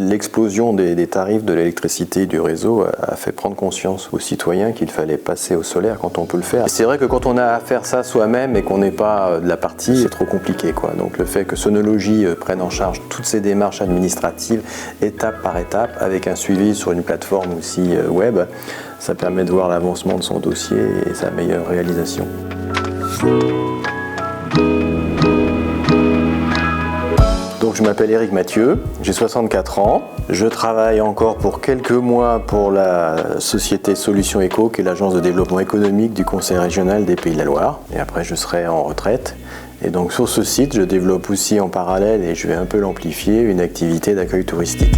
L'explosion des tarifs de l'électricité du réseau a fait prendre conscience aux citoyens qu'il fallait passer au solaire quand on peut le faire. C'est vrai que quand on a à faire ça soi-même et qu'on n'est pas de la partie, c'est trop compliqué, quoi. Donc le fait que Sonology prenne en charge toutes ces démarches administratives, étape par étape, avec un suivi sur une plateforme aussi web, ça permet de voir l'avancement de son dossier et sa meilleure réalisation. Donc je m'appelle Éric Mathieu, j'ai 64 ans, je travaille encore pour quelques mois pour la société Solutions Éco, qui est l'agence de développement économique du Conseil régional des Pays de la Loire, et après je serai en retraite. Et donc sur ce site, je développe aussi en parallèle, et je vais un peu l'amplifier, une activité d'accueil touristique.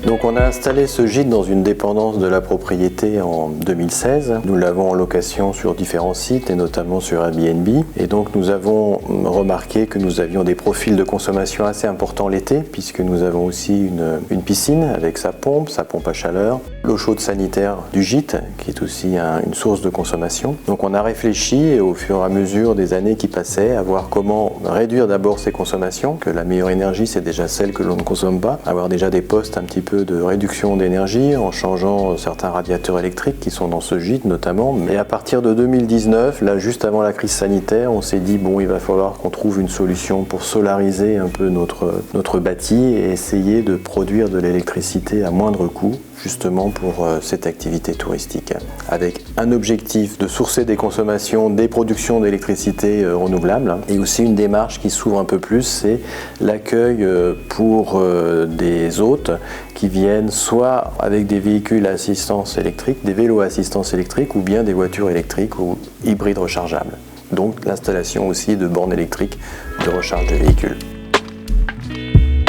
Donc on a installé ce gîte dans une dépendance de la propriété en 2016. Nous l'avons en location sur différents sites et notamment sur Airbnb. Et donc nous avons remarqué que nous avions des profils de consommation assez importants l'été, puisque nous avons aussi une piscine avec sa pompe à chaleur, l'eau chaude sanitaire du gîte qui est aussi une source de consommation. Donc on a réfléchi et au fur et à mesure des années qui passaient à voir comment réduire d'abord ces consommations, que la meilleure énergie c'est déjà celle que l'on ne consomme pas, avoir déjà des postes un petit peu de réduction d'énergie en changeant certains radiateurs électriques qui sont dans ce gîte notamment. Mais à partir de 2019, là juste avant la crise sanitaire, on s'est dit bon, il va falloir qu'on trouve une solution pour solariser un peu notre bâti et essayer de produire de l'électricité à moindre coût, justement pour cette activité touristique, avec un objectif de sourcer des consommations, des productions d'électricité renouvelables, et aussi une démarche qui s'ouvre un peu plus, c'est l'accueil pour des hôtes qui viennent soit avec des véhicules à assistance électrique, des vélos à assistance électrique, ou bien des voitures électriques ou hybrides rechargeables. Donc l'installation aussi de bornes électriques de recharge de véhicules.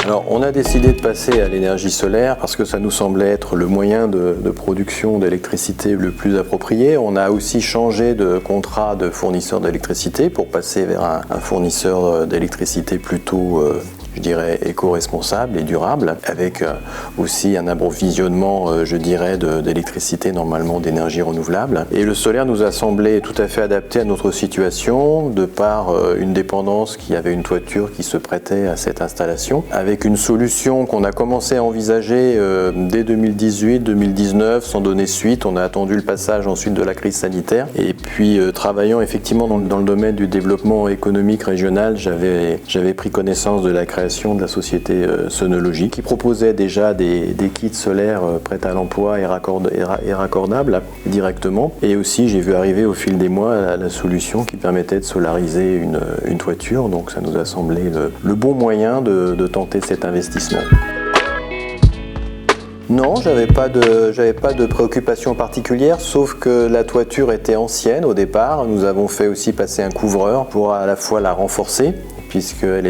Alors, on a décidé de passer à l'énergie solaire parce que ça nous semblait être le moyen de production d'électricité le plus approprié. On a aussi changé de contrat de fournisseur d'électricité pour passer vers un fournisseur d'électricité plutôt je dirais éco-responsable et durable, avec aussi un approvisionnement, je dirais, d'électricité normalement d'énergie renouvelable. Et le solaire nous a semblé tout à fait adapté à notre situation, de par une dépendance qui avait une toiture qui se prêtait à cette installation, avec une solution qu'on a commencé à envisager dès 2018-2019, sans donner suite. On a attendu le passage ensuite de la crise sanitaire. Et puis, travaillant effectivement dans le domaine du développement économique régional, j'avais pris connaissance de la création de la société Sonology qui proposait déjà des kits solaires prêts à l'emploi et raccordables directement. Et aussi j'ai vu arriver au fil des mois la solution qui permettait de solariser une toiture. Donc ça nous a semblé le bon moyen de tenter cet investissement. Non, j'avais pas de préoccupation particulière, sauf que la toiture était ancienne au départ. Nous avons fait aussi passer un couvreur pour à la fois la renforcer, puisqu'elle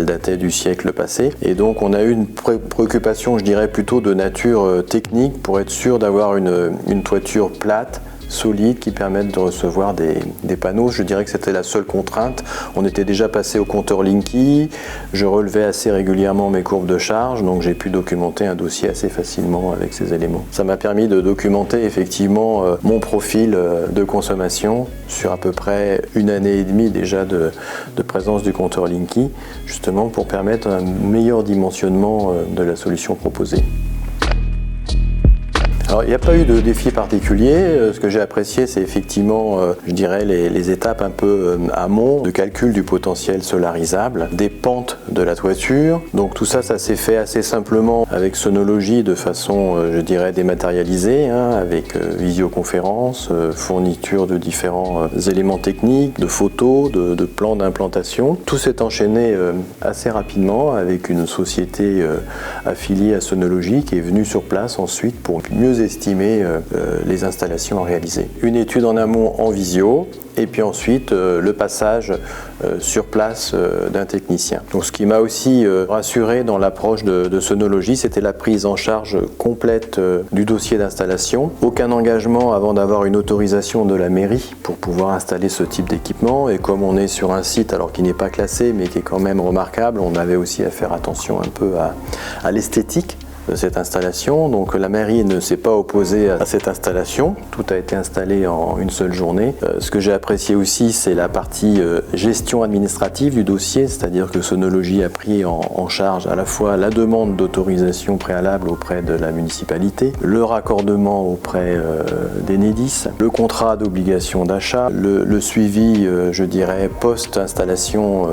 datait du siècle passé. Et donc on a eu une préoccupation, je dirais, plutôt de nature technique pour être sûr d'avoir une toiture plate, solide, qui permettent de recevoir des panneaux. Je dirais que c'était la seule contrainte. On était déjà passé au compteur Linky, je relevais assez régulièrement mes courbes de charge, donc j'ai pu documenter un dossier assez facilement avec ces éléments. Ça m'a permis de documenter effectivement mon profil de consommation sur à peu près une année et demie déjà de présence du compteur Linky, justement pour permettre un meilleur dimensionnement de la solution proposée. Alors, il n'y a pas eu de défi particulier. Ce que j'ai apprécié, c'est effectivement, je dirais, les étapes un peu amont de calcul du potentiel solarisable, des pentes de la toiture. Donc tout ça, ça s'est fait assez simplement avec Sonology de façon, je dirais, dématérialisée, avec visioconférence, fourniture de différents éléments techniques, de photos, de plans d'implantation. Tout s'est enchaîné assez rapidement avec une société affiliée à Sonology qui est venue sur place ensuite pour mieux estimer les installations à réaliser. Une étude en amont en visio et puis ensuite le passage sur place d'un technicien. Donc, ce qui m'a aussi rassuré dans l'approche de Sonology, c'était la prise en charge complète du dossier d'installation. Aucun engagement avant d'avoir une autorisation de la mairie pour pouvoir installer ce type d'équipement. Et comme on est sur un site alors qui n'est pas classé mais qui est quand même remarquable, on avait aussi à faire attention un peu à l'esthétique cette installation. Donc la mairie ne s'est pas opposée à cette installation. Tout a été installé en une seule journée. Ce que j'ai apprécié aussi, c'est la partie gestion administrative du dossier, c'est-à-dire que Sonologie a pris en charge à la fois la demande d'autorisation préalable auprès de la municipalité, le raccordement auprès d'Enedis, le contrat d'obligation d'achat, le suivi, je dirais, post-installation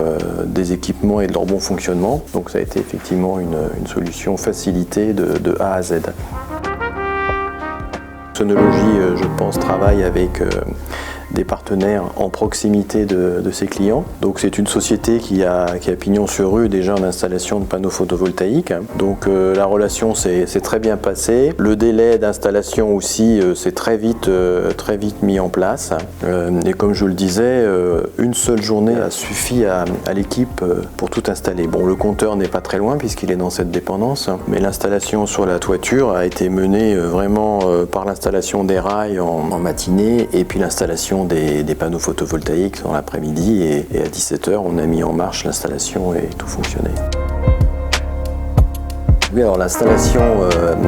des équipements et de leur bon fonctionnement. Donc ça a été effectivement une solution facilitée de A à Z. Sonologie, je pense, travaille avec des partenaires en proximité de ses clients. Donc c'est une société qui a pignon sur rue déjà en installation de panneaux photovoltaïques. Donc la relation s'est très bien passée. Le délai d'installation aussi s'est très vite mis en place. Et comme je le disais, une seule journée a suffi à l'équipe pour tout installer. Bon, le compteur n'est pas très loin puisqu'il est dans cette dépendance, mais l'installation sur la toiture a été menée vraiment par l'installation des rails en matinée et puis l'installation des panneaux photovoltaïques dans l'après-midi et à 17h on a mis en marche l'installation et tout fonctionnait. Oui, alors l'installation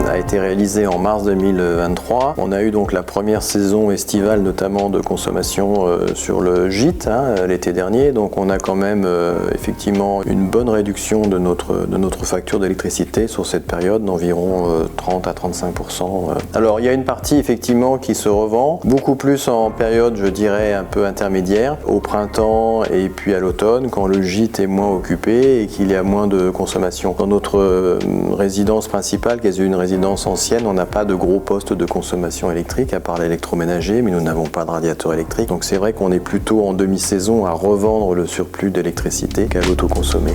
a été réalisée en mars 2023. On a eu donc la première saison estivale, notamment de consommation sur le gîte l'été dernier. Donc on a quand même effectivement une bonne réduction de notre facture d'électricité sur cette période d'environ 30 à 35%. Alors il y a une partie effectivement qui se revend, beaucoup plus en période, je dirais, un peu intermédiaire, au printemps et puis à l'automne, quand le gîte est moins occupé et qu'il y a moins de consommation. Dans notre résidence principale, qui est une résidence ancienne, on n'a pas de gros postes de consommation électrique à part l'électroménager, mais nous n'avons pas de radiateur électrique. Donc c'est vrai qu'on est plutôt en demi-saison à revendre le surplus d'électricité qu'à l'autoconsommer.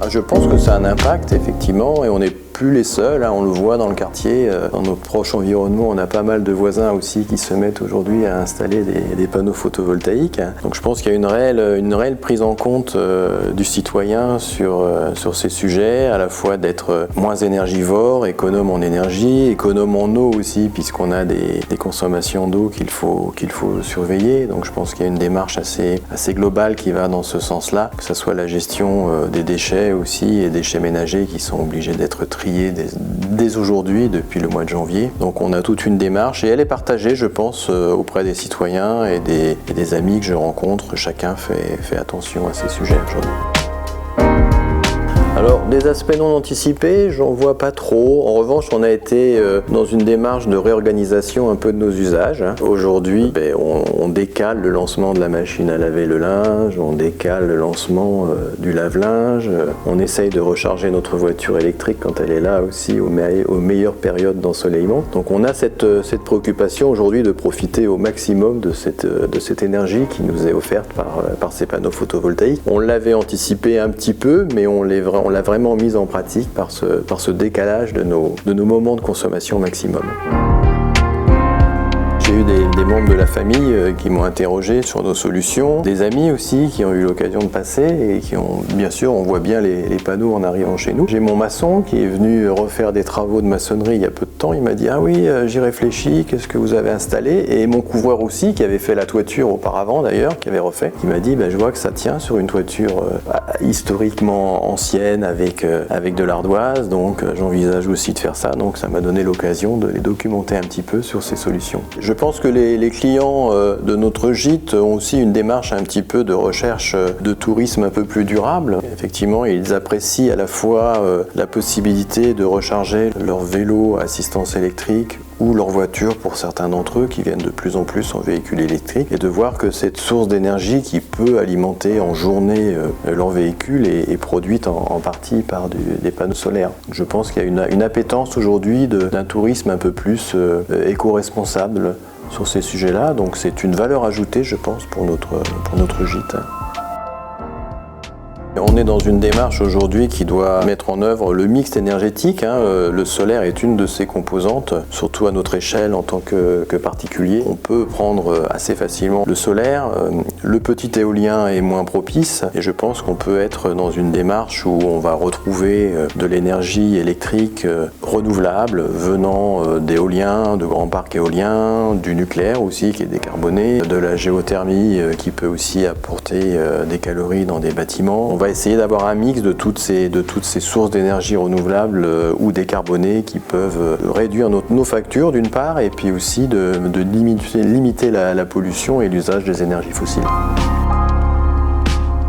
Je pense que ça a un impact effectivement et on n'est plus les seuls, on le voit dans le quartier, dans notre proche environnement, on a pas mal de voisins aussi qui se mettent aujourd'hui à installer des panneaux photovoltaïques. Donc je pense qu'il y a une réelle prise en compte du citoyen sur ces sujets, à la fois d'être moins énergivore, économe en énergie, économe en eau aussi, puisqu'on a des consommations d'eau qu'il faut surveiller. Donc je pense qu'il y a une démarche assez globale qui va dans ce sens-là, que ce soit la gestion des déchets aussi et déchets ménagers qui sont obligés d'être triés dès aujourd'hui, depuis le mois de janvier. Donc on a toute une démarche et elle est partagée, je pense, auprès des citoyens et des amis que je rencontre. Chacun fait attention à ces sujets aujourd'hui. Alors, des aspects non anticipés, j'en vois pas trop. En revanche, on a été dans une démarche de réorganisation un peu de nos usages. Aujourd'hui, on décale le lancement de la machine à laver le linge, on décale le lancement du lave-linge, on essaye de recharger notre voiture électrique quand elle est là aussi aux meilleures périodes d'ensoleillement. Donc on a cette préoccupation aujourd'hui de profiter au maximum de cette énergie qui nous est offerte par ces panneaux photovoltaïques. On l'avait anticipé un petit peu, mais on l'a vraiment mise en pratique par ce décalage de nos moments de consommation maximum. J'ai eu des membres de la famille qui m'ont interrogé sur nos solutions, des amis aussi qui ont eu l'occasion de passer et qui ont, bien sûr, on voit bien les panneaux en arrivant chez nous. J'ai mon maçon qui est venu refaire des travaux de maçonnerie il y a peu de temps, il m'a dit « Ah oui, j'y réfléchis, qu'est-ce que vous avez installé ?» Et mon couvreur aussi, qui avait fait la toiture auparavant d'ailleurs, qui avait refait, qui m'a dit « Je vois que ça tient sur une toiture historiquement ancienne avec de l'ardoise, donc j'envisage aussi de faire ça. » Donc ça m'a donné l'occasion de les documenter un petit peu sur ces solutions. Je pense que les clients de notre gîte ont aussi une démarche un petit peu de recherche de tourisme un peu plus durable. Effectivement, ils apprécient à la fois la possibilité de recharger leur vélo à assistance électrique ou leur voiture pour certains d'entre eux qui viennent de plus en plus en véhicule électrique et de voir que cette source d'énergie qui peut alimenter en journée leur véhicule est produite en partie par des panneaux solaires. Je pense qu'il y a une appétence aujourd'hui d'un tourisme un peu plus éco-responsable sur ces sujets-là, donc c'est une valeur ajoutée, je pense, pour notre gîte. On est dans une démarche aujourd'hui qui doit mettre en œuvre le mix énergétique. Le solaire est une de ses composantes, surtout à notre échelle en tant que particulier. On peut prendre assez facilement le solaire. Le petit éolien est moins propice et je pense qu'on peut être dans une démarche où on va retrouver de l'énergie électrique renouvelable venant d'éoliens, de grands parcs éoliens, du nucléaire aussi qui est décarboné, de la géothermie qui peut aussi apporter des calories dans des bâtiments. On va essayer d'avoir un mix de toutes ces sources d'énergie renouvelables ou décarbonées qui peuvent réduire nos factures d'une part, et puis aussi de limiter la pollution et l'usage des énergies fossiles.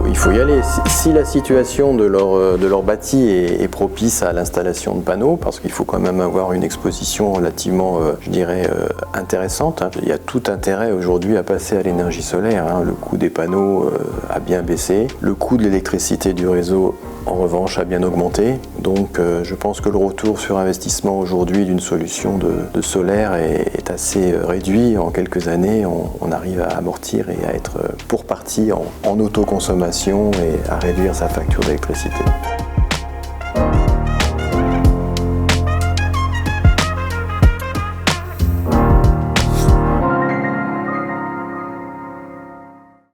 Il faut y aller. Si la situation de leur bâti est propice à l'installation de panneaux, parce qu'il faut quand même avoir une exposition relativement, je dirais, intéressante. Il y a tout intérêt aujourd'hui à passer à l'énergie solaire. Le coût des panneaux a bien baissé. Le coût de l'électricité du réseau, en revanche, a bien augmenté. Donc je pense que le retour sur investissement aujourd'hui d'une solution de solaire est assez réduit. En quelques années, on arrive à amortir et à être pour partie en autoconsommation et à réduire sa facture d'électricité.